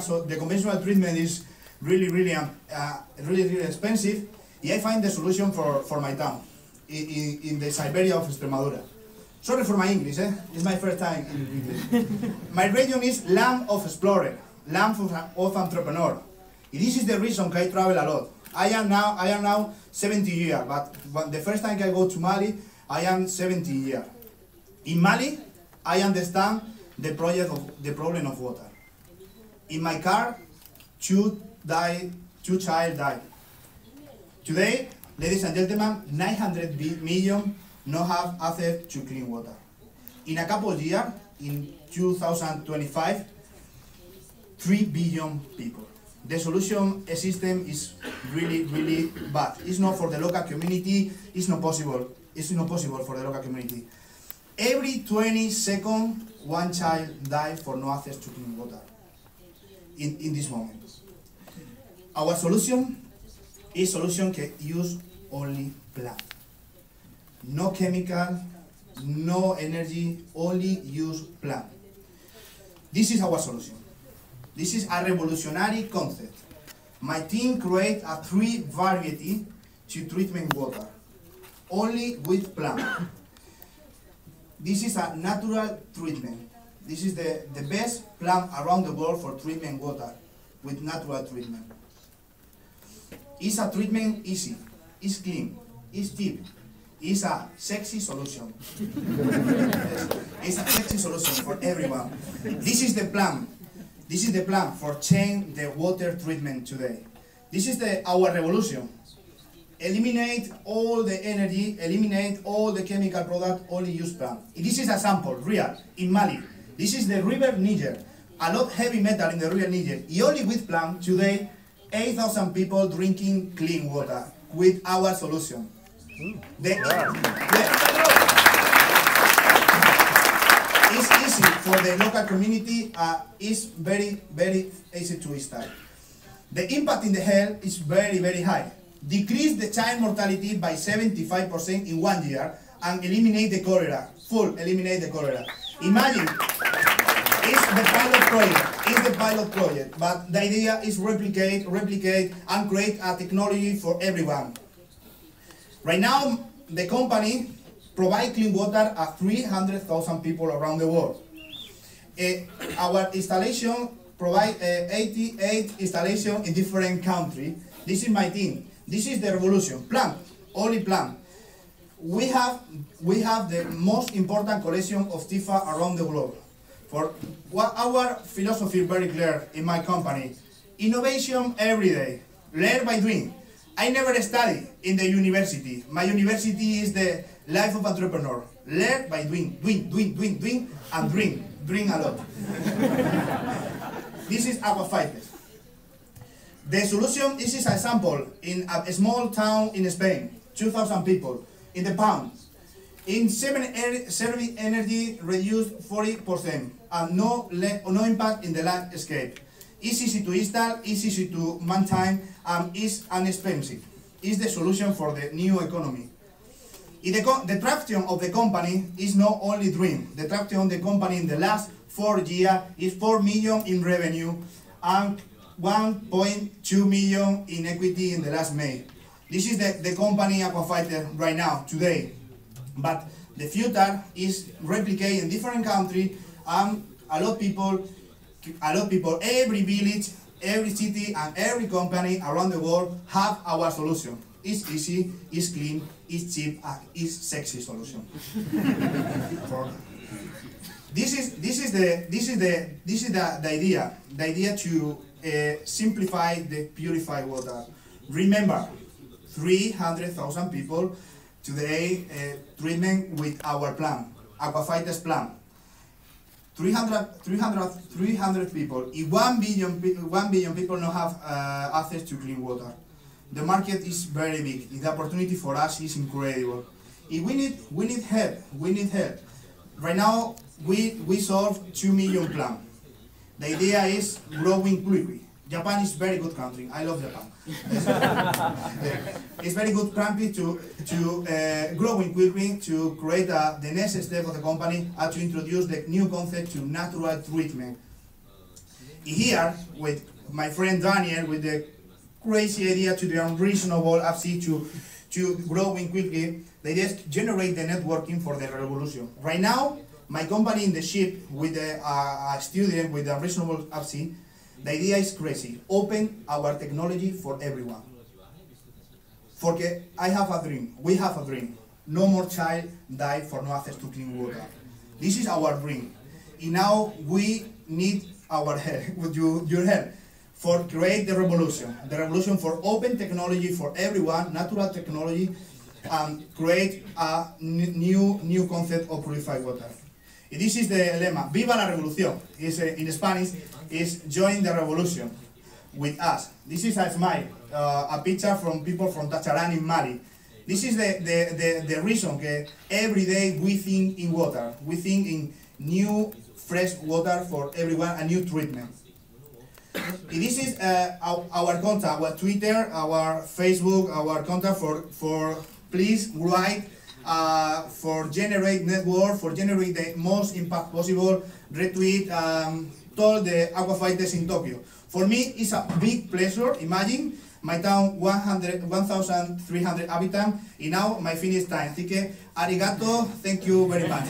so the conventional treatment is really expensive. I find the solution for my town, in the Siberia of Extremadura. Sorry for my English, it's my first time in English. My region is land of explorer, land of entrepreneur. This is the reason I travel a lot. I am now 70 years, but the first time I go to Mali, I am 70 years. In Mali, I understand the problem of water. In my car, two child died. Today, ladies and gentlemen, 900 million no have access to clean water. In a couple of years, in 2025, 3 billion people. The solution system is really bad. It's not for the local community. It's not possible. It's not possible for the local community. Every 20 seconds, one child dies for no access to clean water. In this moment, our solution is solution that use only plant. No chemical, no energy, only use plant. This is our solution. This is a revolutionary concept. My team create a 3 variety to treatment water, only with plant. This is a natural treatment. This is the best plant around the world for treatment water, with natural treatment. It's a treatment easy, it's clean, it's cheap. It's a sexy solution. It's a sexy solution for everyone. This is the plan. This is the plan for change the water treatment today. This is our revolution. Eliminate all the energy, eliminate all the chemical product, only use plant. This is a sample, real, in Mali. This is the river Niger. A lot heavy metal in the river Niger. Only with plant, today, 8,000 people drinking clean water with our solution. It's easy for the local community, it's very easy to start. The impact in the health is very high. Decrease the child mortality by 75% in 1 year and eliminate the cholera, eliminate the cholera. Imagine, it's the pilot project, but the idea is replicate and create a technology for everyone. Right now, the company provides clean water to 300,000 people around the world. Our installation provides 88 installations in different countries. This is my team. This is the revolution. Plant, only plant. We have the most important collection of TIFA around the globe. For our philosophy is very clear in my company. Innovation every day. Learn by doing. I never studied in the university. My university is the life of entrepreneur. Learn by doing, and drink a lot. This is Aquafighters. The solution is a sample in a small town in Spain, 2,000 people, in the pound. In service energy reduced 40% and no impact in the landscape. It's easy to install, it's easy to maintain, and it's inexpensive. It's the solution for the new economy. The traction of the company is not only dream. The traction of the company in the last 4 years is 4 million in revenue and 1.2 million in equity in the last May. This is the company Aquafighter right now, today. But the future is replicated in different countries, and a lot of people, every village, every city, and every company around the world have our solution. It's easy, it's clean, it's cheap, and it's sexy solution. This is the idea. The idea to simplify the purified water. Remember, 300,000 people today treatment with our plan, Aquafighters plan. 300 people. If 1 billion people don't have access to clean water, the market is very big. The opportunity for us is incredible. If we need help. Right now, we solve 2 million plan. The idea is growing quickly. Japan is very good country. I love Japan. It's very good country to growing quickly, to create the next step of the company and to introduce the new concept to natural treatment. Here, with my friend Daniel, with the crazy idea to the unreasonable FC to growing quickly, they just generate the networking for the revolution. Right now, my company in the ship with a student with the unreasonable FC, the idea is crazy. Open our technology for everyone. Porque I have a dream, we have a dream. No more child die for no access to clean water. This is our dream. And now we need our help, with your help, for create the revolution for open technology for everyone, natural technology, and create a new concept of purified water. And this is the lema, Viva la Revolución, in Spanish, is join the revolution with us. This is a smile, a picture from people from Tacharan in Mali. This is the reason that every day we think in water, we think in new fresh water for everyone, a new treatment. This is our contact, our Twitter, our Facebook, our contact for please write for generate network, for generate the most impact possible, retweet, told the aquafighters in Tokyo. For me, it's a big pleasure. Imagine my town 1,300 inhabitants, and now my finish time. Así que, arigato, thank you very much.